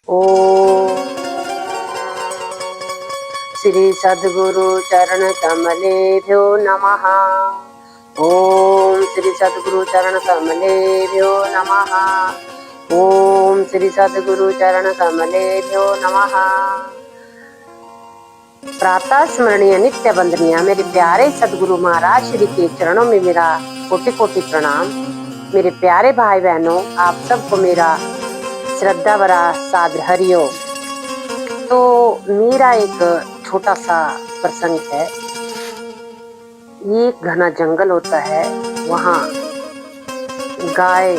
ओम श्री सद्गुरु चरण कमलेभ्यो नमः। ओम श्री सद्गुरु चरण कमलेभ्यो नमः। ओम श्री सद्गुरु चरण कमलेभ्यो नमः। प्रातः स्मरणीय नित्य वंदनीय मेरे प्यारे सद्गुरु महाराज श्री के चरणों में मेरा कोटि कोटि प्रणाम। मेरे प्यारे भाई बहनों, आप सबको मेरा श्रद्धा भरा सादर हरिओम। तो मेरा एक छोटा सा प्रसंग है। एक घना जंगल होता है, वहाँ गाय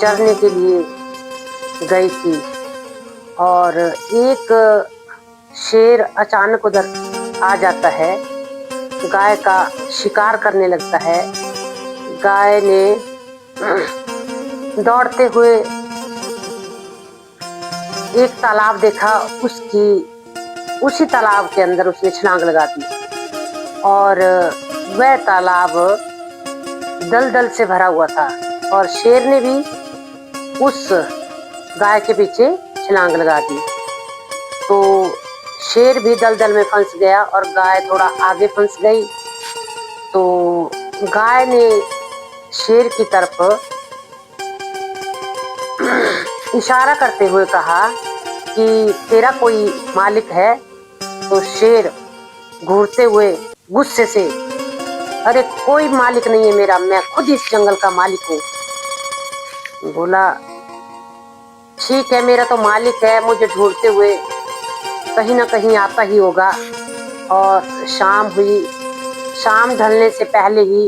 चरने के लिए गई थी और एक शेर अचानक उधर आ जाता है, गाय का शिकार करने लगता है। गाय ने दौड़ते हुए एक तालाब देखा, उसी तालाब के अंदर उसने छलांग लगा दी और वह तालाब दलदल से भरा हुआ था और शेर ने भी उस गाय के पीछे छलांग लगा दी। तो शेर भी दलदल में फंस गया और गाय थोड़ा आगे फंस गई। तो गाय ने शेर की तरफ इशारा करते हुए कहा कि तेरा कोई मालिक है? तो शेर घूरते हुए गुस्से से, अरे कोई मालिक नहीं है मेरा, मैं खुद इस जंगल का मालिक हूँ। बोला ठीक है, मेरा तो मालिक है, मुझे ढूंढते हुए कहीं ना कहीं आता ही होगा। और शाम हुई, शाम ढलने से पहले ही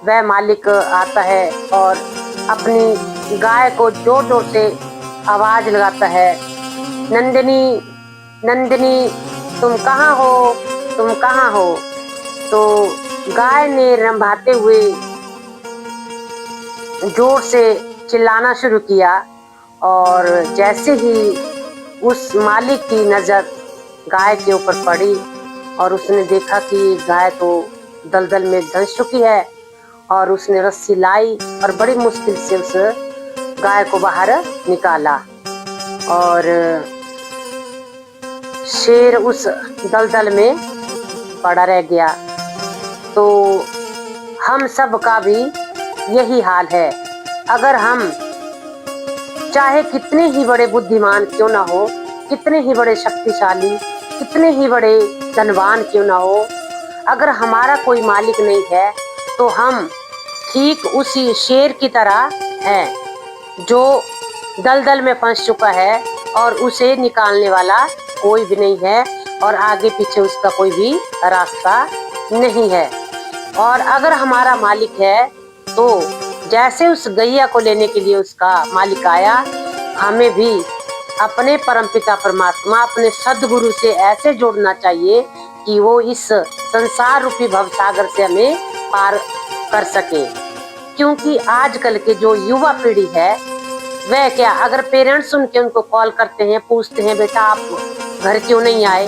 वह मालिक आता है और अपनी गाय को जोर जोर से आवाज लगाता है, नंदिनी नंदिनी तुम कहाँ हो, तुम कहाँ हो? तो गाय ने रंभाते हुए जोर से चिल्लाना शुरू किया और जैसे ही उस मालिक की नजर गाय के ऊपर पड़ी और उसने देखा कि गाय तो दलदल में धंस चुकी है और उसने रस्सी लाई और बड़ी मुश्किल से उस गाय को बाहर निकाला और शेर उस दलदल में पड़ा रह गया। तो हम सब का भी यही हाल है। अगर हम चाहे कितने ही बड़े बुद्धिमान क्यों ना हो, कितने ही बड़े शक्तिशाली, कितने ही बड़े धनवान क्यों ना हो, अगर हमारा कोई मालिक नहीं है तो हम ठीक उसी शेर की तरह हैं जो दलदल में फंस चुका है और उसे निकालने वाला कोई भी नहीं है और आगे पीछे उसका कोई भी रास्ता नहीं है। और अगर हमारा मालिक है तो जैसे उस गैया को लेने के लिए उसका मालिक आया, हमें भी अपने परमपिता परमात्मा, अपने सद्गुरु से ऐसे जोड़ना चाहिए कि वो इस संसार रूपी भवसागर से हमें पार कर सके। क्योंकि आजकल के जो युवा पीढ़ी है वह क्या, अगर पेरेंट्स सुन के उनको कॉल करते हैं, पूछते हैं बेटा आप घर क्यों नहीं आए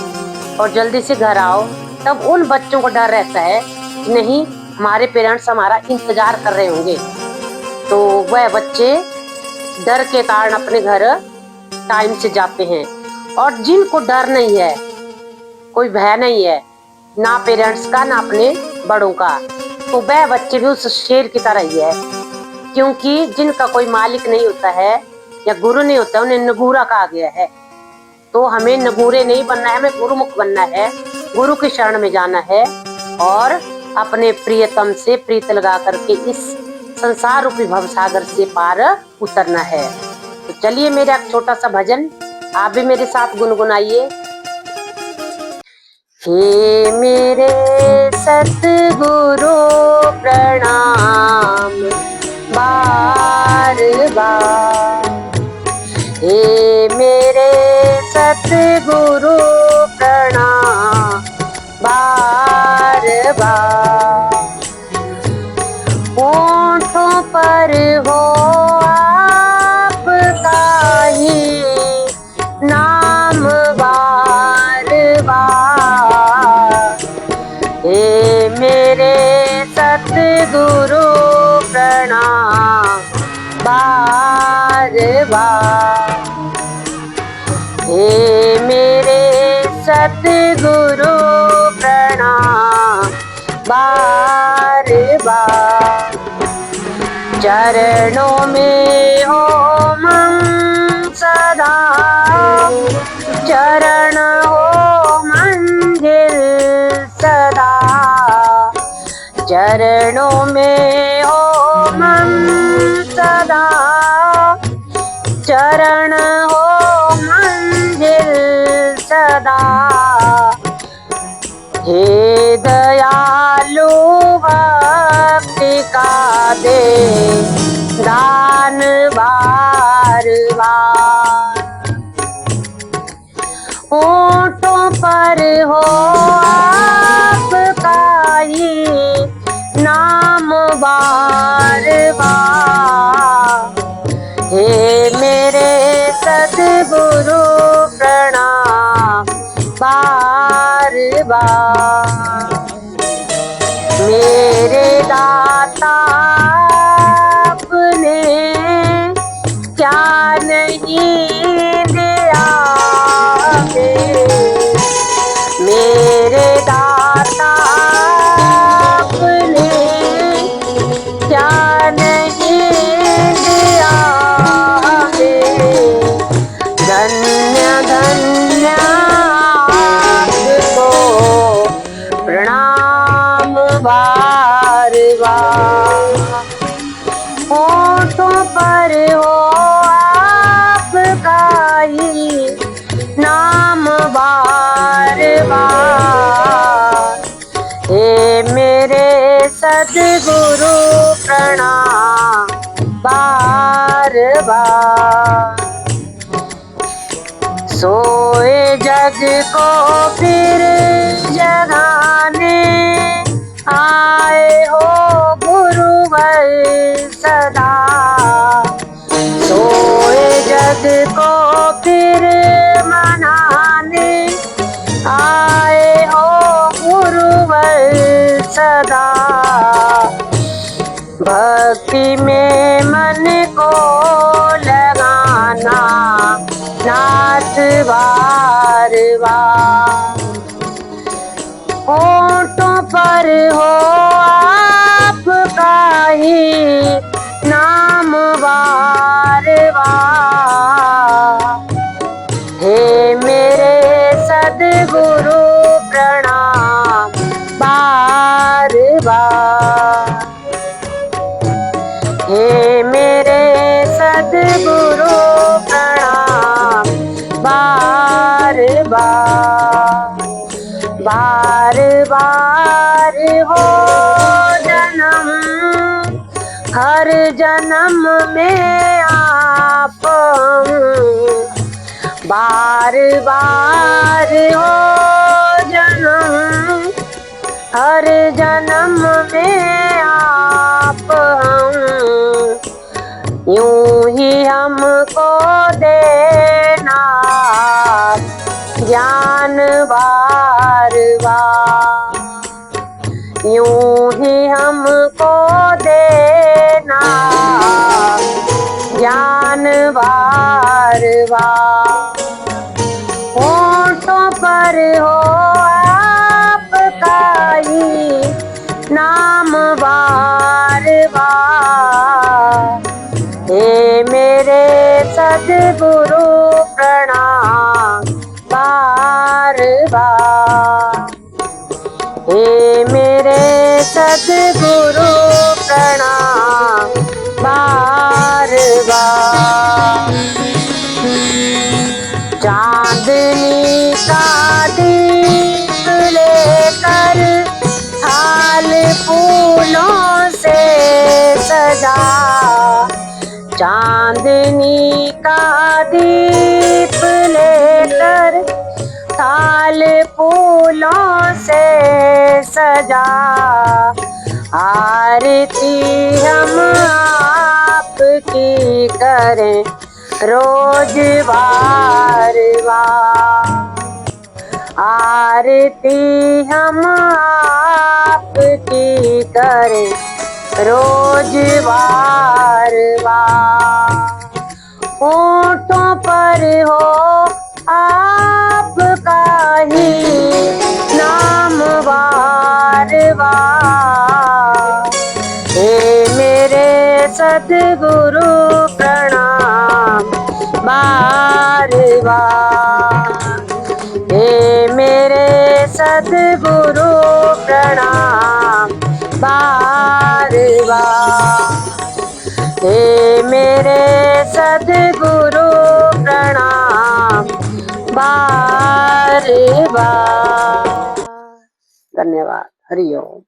और जल्दी से घर आओ, तब उन बच्चों को डर रहता है कि नहीं हमारे पेरेंट्स हमारा इंतजार कर रहे होंगे। तो वह बच्चे डर के कारण अपने घर टाइम से जाते हैं। और जिनको डर नहीं है, कोई भय नहीं है, ना पेरेंट्स का ना अपने बड़ों का, तो वह बच्चे भी उस शेर की तरह ही है। क्योंकि जिनका कोई मालिक नहीं होता है या गुरु नहीं होता, उन्हें नगूरा कहा गया है। तो हमें नगूरे नहीं बनना है, हमें गुरुमुख बनना है, गुरु की शरण में जाना है और अपने प्रियतम से प्रीत लगा करके इस संसार रूपी भवसागर से पार उतरना है। तो चलिए मेरा एक छोटा सा भजन आप भी मेरे साथ गुनगुनाइए। हे मेरे सतगुरु प्रणाम बार बार, हे मेरे सतगुरु प्रणाम बार बार। होठों पर हो आपका ही नाम बार बार, हे मेरे सतगुरु प्रणाम बार बार। सतगुरु प्रणाम बार बार। चरणों में हो मन सदा, चरण हो मंजिल सदा। चरणों में हो मन सदा, चरण हो मंजिल सदा। हे दयालु भक्ति का दे दान बार बार। होठों पर हो आपका ही नाम बार बार। हे मेरे सतगुरु प्रणाम बार बार। मेरे दाता आपने क्या नहीं दिया मेरे दाता आपने क्या नहीं दिया। धन्य धन्य आपको प्रणाम बार बार। होठों पर हो आपका ही नाम बार बार। हे मेरे सद्गुरु प्रणाम बार बार। सोए जग को फिर जगाने आए हो गुरुवर सदा। सोए जग को फिर मनाने आए हो गुरुवर सदा। भक्ति में मन को लगाना नाथ बार बार। होठों पर हो आपका ही नाम बार बार। हे मेरे सद्गुरु प्रणाम बार बार। हे मेरे सद्गुरु प्रणाम बार बार। बार बार हो जन्म हर जन्म में आप। बार बार हो जन्म हर जन्म में आप। यूं ही हमको देना ज्ञान बार बार। यूं ही हमको देना ज्ञान बार बार। होठों पर हो आपका ही नाम बार बार। हे मेरे सद्गुरु प्रणाम बार बार। हे मेरे सद्गुरु प्रणाम बार बार। चांदनी का दीप लेकर थाल फूलों से सजा। चांदनी का दीप लेकर थाल फूलों से सजा। आरती हम आपकी करें रोज बार बार। आरती हम आपकी करें रोज बार बार। होठों पर हो आपका ही सद्गुरु प्रणाम बार बार। हे मेरे सद्गुरु प्रणाम बार बार। हे मेरे सद्गुरु प्रणाम बार बार। धन्यवाद। हरि ओम।